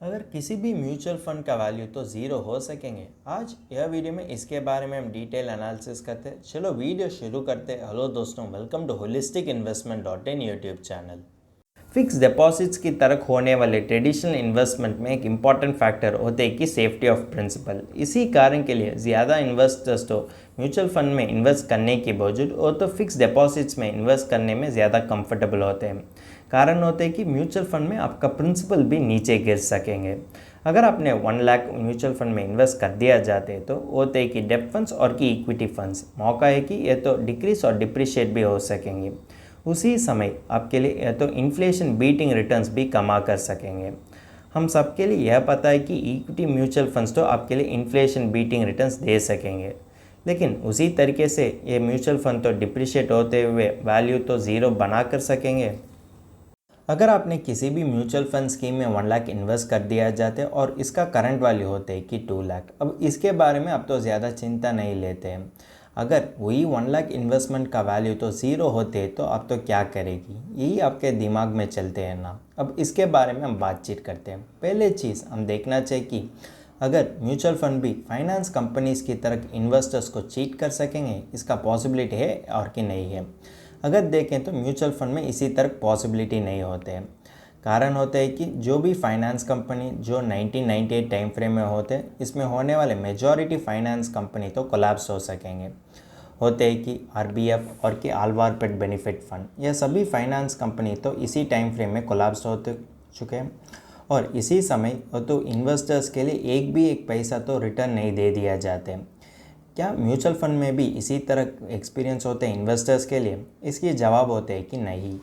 अगर किसी भी म्यूचुअल फंड का वैल्यू तो ज़ीरो हो सकेंगे। आज यह वीडियो में इसके बारे में हम डिटेल एनालिसिस करते हैं। चलो वीडियो शुरू करते हैं। हेलो दोस्तों, welcome to holistic investment dot in YouTube channel. Fix deposits की तरह होने वाले ट्रेडिशनल इन्वेस्टमेंट में एक इम्पॉर्टेंट फैक्टर होते हैं कि सेफ्टी ऑफ प्रिंसिपल। इसी कारण के लिए ज़्यादा इन्वेस्टर्स तो म्यूचुअल फंड में इन्वेस्ट करने के बावजूद और तो फिक्स डिपॉजिट्स में इन्वेस्ट करने में ज़्यादा कंफर्टेबल होते हैं। कारण होते हैं कि म्यूचुअल फंड में आपका प्रिंसिपल भी नीचे गिर सकेंगे। अगर आपने 1 लाख म्यूचुअल फंड में इन्वेस्ट कर दिया जाते तो होते हैं कि डेब्ट फंड्स और कि इक्विटी फंड्स मौका है कि ये तो डिक्रीज और डिप्रिशिएट भी हो सकेंगे। उसी समय आपके लिए या तो इन्फ्लेशन बीटिंग रिटर्न्स भी कमा कर सकेंगे। हम सबके लिए यह पता है कि इक्विटी म्यूचुअल फंड्स तो आपके लिए इन्फ्लेशन बीटिंग रिटर्न्स दे सकेंगे, लेकिन उसी तरीके से ये म्यूचुअल फंड तो डिप्रिशिएट होते हुए वैल्यू तो ज़ीरो बना कर सकेंगे। अगर आपने किसी भी म्यूचुअल फंड स्कीम में 1 लाख इन्वेस्ट कर दिया जाते और इसका करंट वैल्यू होते है कि 2 लाख, अब इसके बारे में आप तो ज़्यादा चिंता नहीं लेते हैं। अगर वही 1 लाख इन्वेस्टमेंट का वैल्यू तो ज़ीरो होते तो आप तो क्या करेगी, यही आपके दिमाग में चलते हैं ना। अब इसके बारे में हम बातचीत करते हैं। पहले चीज़ हम देखना चाहिए कि अगर म्यूचुअल फंड भी फाइनेंस कंपनीज की तरह इन्वेस्टर्स को चीट कर सकेंगे, इसका पॉसिबिलिटी है और कि नहीं है। अगर देखें तो म्यूचुअल फंड में इसी तरह पॉसिबिलिटी नहीं होते हैं। कारण होता है कि जो भी फाइनेंस कंपनी जो 1998 टाइम फ्रेम में होते हैं, इसमें होने वाले मेजॉरिटी फाइनेंस कंपनी तो कोलैप्स हो सकेंगे। होते हैं कि आरबीएफ और कि आलवारपेट बेनिफिट फंड, यह सभी फाइनेंस कंपनी तो इसी टाइम फ्रेम में कोलैप्स हो चुके हैं और इसी समय तो इन्वेस्टर्स के लिए एक पैसा तो रिटर्न नहीं दे दिया जाते। क्या म्यूचुअल फंड में भी इसी तरह एक्सपीरियंस होते हैं इन्वेस्टर्स के लिए? इसके जवाब होते हैं कि नहीं।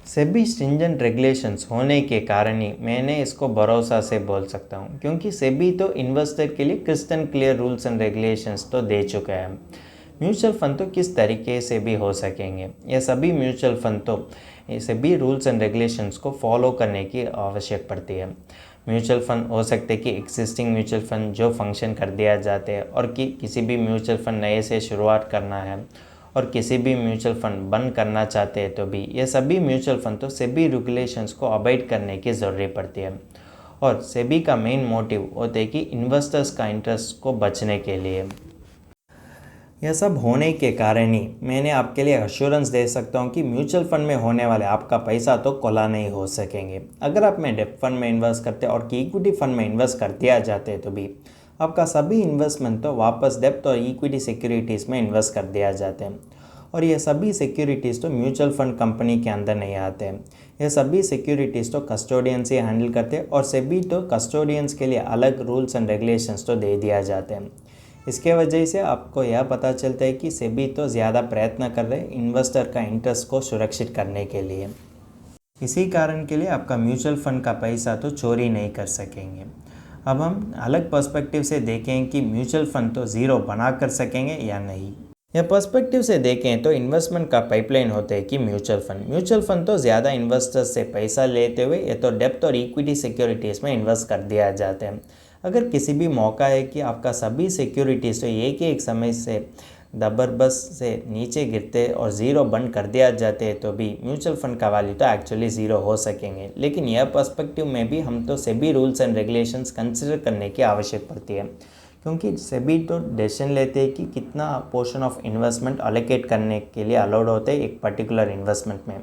सेबी स्ट्रिंजेंट रेगुलेशंस होने के कारण ही मैंने इसको भरोसा से बोल सकता हूँ, क्योंकि सेबी तो इन्वेस्टर के लिए crystal clear rules and regulations तो दे चुका है। म्यूचुअल फंड तो किस तरीके से भी हो सकेंगे, ये सभी म्यूचुअल फंड तो सभी रूल्स एंड रेगुलेशंस को फॉलो करने की आवश्यक पड़ती है। म्यूचुअल फंड हो सकते कि एग्जिस्टिंग म्यूचुअल फंड जो फंक्शन कर दिया जाते हैं और कि किसी भी म्यूचुअल फंड नए से शुरुआत करना है और किसी भी म्यूचुअल फंड बंद करना चाहते हैं तो भी ये सभी म्यूचुअल फंड तो सेबी रेगुलेशंस को अवॉइड करने की ज़रूरत पड़ती है। और सेबी का मेन मोटिव होता है कि इन्वेस्टर्स का इंटरेस्ट को बचने के लिए। यह सब होने के कारण ही मैंने आपके लिए अश्योरेंस दे सकता हूँ कि म्यूचुअल फंड में होने वाले आपका पैसा तो कोला नहीं हो सकेंगे। अगर आप में डेब्ट फंड में इन्वेस्ट करते और कि इक्विटी फंड में इन्वेस्ट कर दिया जाते तो भी आपका सभी इन्वेस्टमेंट तो वापस डेब्ट और इक्विटी सिक्योरिटीज़ में इन्वेस्ट कर दिया जाते हैं और ये सभी सिक्योरिटीज़ तो म्यूचुअल फंड कंपनी के अंदर नहीं आते हैं। ये सभी सिक्योरिटीज़ तो कस्टोडियंस ही हैंडल करते हैं और सेबी तो कस्टोडियंस के लिए अलग रूल्स एंड रेगुलेशंस तो दे दिया जाते हैं। इसके वजह से आपको यह पता चलता है कि सेबी तो ज़्यादा प्रयत्न कर रहे हैं इन्वेस्टर का इंटरेस्ट को सुरक्षित करने के लिए। इसी कारण के लिए आपका म्यूचुअल फंड का पैसा तो चोरी नहीं कर सकेंगे। अब हम अलग पर्सपेक्टिव से देखें कि म्यूचुअल फंड तो ज़ीरो बना कर सकेंगे या नहीं। यह पर्सपेक्टिव से देखें तो इन्वेस्टमेंट का पाइपलाइन होता है कि म्यूचुअल फंड तो ज़्यादा इन्वेस्टर्स से पैसा लेते हुए ये तो डेब्ट और इक्विटी सिक्योरिटीज़ में इन्वेस्ट कर दिया जाते हैं। अगर किसी भी मौका है कि आपका सभी सिक्योरिटीज़ तो एक समय से ज़बरदस्त से नीचे गिरते और ज़ीरो बंद कर दिया जाते तो भी म्यूचुअल फंड का वैल्यू तो एक्चुअली ज़ीरो हो सकेंगे। लेकिन यह पर्सपेक्टिव में भी हम तो SEBI rules and regulations consider करने की आवश्यक पड़ती है, क्योंकि सेबी तो डिसीजन लेते हैं कि कितना पोर्शन ऑफ इन्वेस्टमेंट अलोकेट करने के लिए अलाउड होते हैं एक पर्टिकुलर इन्वेस्टमेंट में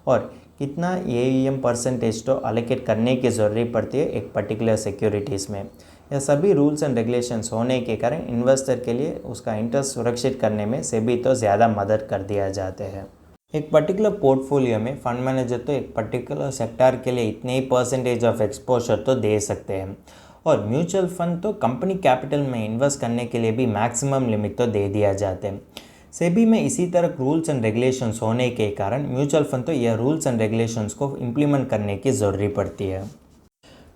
और कितना एईएम परसेंटेज तो अलोकेट करने की ज़रूरत पड़ती है एक पर्टिकुलर सिक्योरिटीज़ में। यह सभी रूल्स एंड रेगुलेशंस होने के कारण इन्वेस्टर के लिए उसका इंटरेस्ट सुरक्षित करने में सेबी तो ज़्यादा मदद कर दिया जाते हैं। एक पर्टिकुलर पोर्टफोलियो में फंड मैनेजर तो एक पर्टिकुलर सेक्टर के लिए इतने ही परसेंटेज ऑफ एक्सपोजर तो दे सकते हैं और म्यूचुअल फंड तो कंपनी कैपिटल में इन्वेस्ट करने के लिए भी मैक्सिमम लिमिट तो दे दिया जाते हैं। सेबी में इसी तरह रूल्स एंड रेगुलेशंस होने के कारण म्यूचुअल फंड तो यह रूल्स एंड रेगुलेशंस को इम्प्लीमेंट करने की ज़रूरत पड़ती है।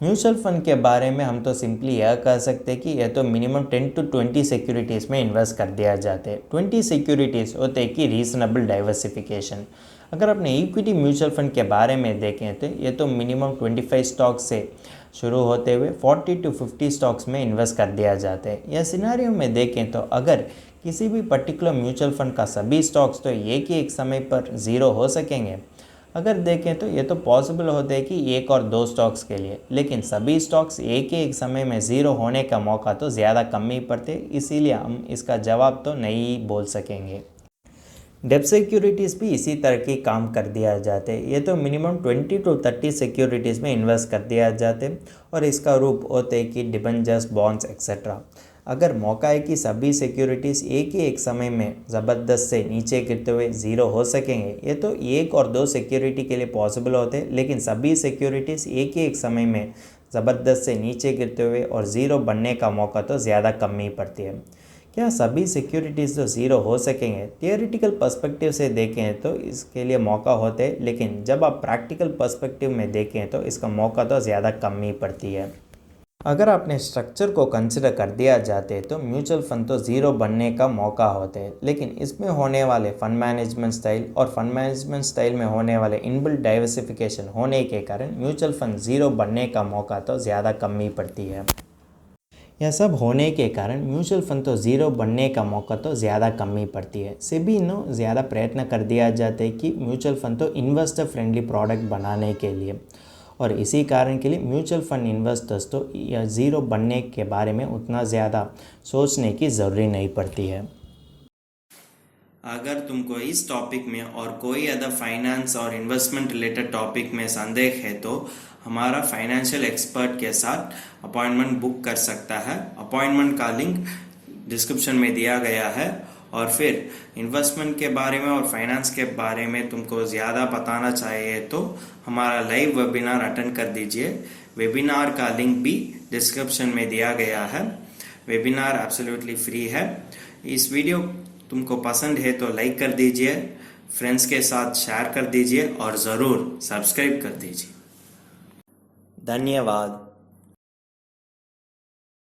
म्यूचुअल फंड के बारे में हम तो सिंपली यह कह सकते हैं कि यह तो मिनिमम 10 to 20 सिक्योरिटीज़ में इन्वेस्ट कर दिया जाते हैं। 20 सिक्योरिटीज़ होते हैं कि रीजनेबल डाइवर्सिफिकेशन। अगर अपने इक्विटी म्यूचुअल फंड के बारे में देखें तो ये तो मिनिमम 25 स्टॉक्स से शुरू होते हुए 40 to 50 स्टॉक्स में इन्वेस्ट कर दिया जाता है। यह सिनारियो में देखें तो अगर किसी भी पर्टिकुलर म्यूचुअल फंड का सभी स्टॉक्स तो एक ही एक समय पर ज़ीरो हो सकेंगे, अगर देखें तो ये तो पॉसिबल होता है कि एक और दो स्टॉक्स के लिए, लेकिन सभी स्टॉक्स एक ही एक समय में ज़ीरो होने का मौका तो ज़्यादा कम ही पड़ते, इसीलिए हम इसका जवाब तो नहीं बोल सकेंगे। डेब्ट सिक्योरिटीज़ भी इसी तरह की काम कर दिया जाते हैं। ये तो मिनिमम 20 to 30 सिक्योरिटीज़ में इन्वेस्ट कर दिया जाते और इसका रूप होते हैं कि डिबेंचर्स, बॉन्ड्स एक्सेट्रा। अगर मौका है कि सभी सिक्योरिटीज़ एक ही एक समय में ज़बरदस्त से नीचे गिरते हुए ज़ीरो हो सकेंगे, ये तो एक और दो सिक्योरिटी के लिए पॉसिबल होते हैं, लेकिन सभी सिक्योरिटीज़ एक ही एक समय में ज़बरदस्त से नीचे गिरते हुए और ज़ीरो बनने का मौका तो ज़्यादा कम ही पड़ती है। क्या सभी सिक्योरिटीज़ तो ज़ीरो हो सकेंगे? थियोरेटिकल पर्सपेक्टिव से देखें तो इसके लिए मौका होते हैं, लेकिन जब आप प्रैक्टिकल पर्सपेक्टिव में देखें तो इसका मौका तो ज़्यादा कम ही पड़ती है। अगर आपने स्ट्रक्चर को कंसिडर कर दिया जाते तो म्यूचुअल फंड तो ज़ीरो बनने का मौका होते हैं, लेकिन इसमें होने वाले फंड मैनेजमेंट स्टाइल और फंड मैनेजमेंट स्टाइल में होने वाले इनबिल्ट डाइवर्सिफिकेशन होने के कारण म्यूचुअल फंड ज़ीरो बनने का मौका तो ज़्यादा कम ही पड़ती है। यह सब होने के कारण म्यूचुअल फंड तो ज़ीरो बनने का मौका तो ज़्यादा कम ही पड़ती है। सेबी ने ज़्यादा प्रयत्न कर दिया जाता है कि म्यूचुअल फंड तो इन्वेस्टर फ्रेंडली प्रोडक्ट बनाने के लिए, और इसी कारण के लिए म्यूचुअल फंड इन्वेस्टर्स तो यह ज़ीरो बनने के बारे में उतना ज़्यादा सोचने की ज़रूरी नहीं पड़ती है। अगर तुमको इस टॉपिक में और कोई अदर फाइनेंस और इन्वेस्टमेंट रिलेटेड टॉपिक में संदेह है तो हमारा फाइनेंशियल एक्सपर्ट के साथ अपॉइंटमेंट बुक कर सकता है। अपॉइंटमेंट का लिंक डिस्क्रिप्शन में दिया गया है। और फिर इन्वेस्टमेंट के बारे में और फाइनेंस के बारे में तुमको ज़्यादा बताना चाहिए तो हमारा लाइव वेबिनार अटेंड कर दीजिए। वेबिनार का लिंक भी डिस्क्रिप्शन में दिया गया है। वेबिनार एब्सोल्युटली फ्री है। इस वीडियो तुमको पसंद है तो लाइक कर दीजिए, फ्रेंड्स के साथ शेयर कर दीजिए और ज़रूर सब्सक्राइब कर दीजिए। धन्यवाद।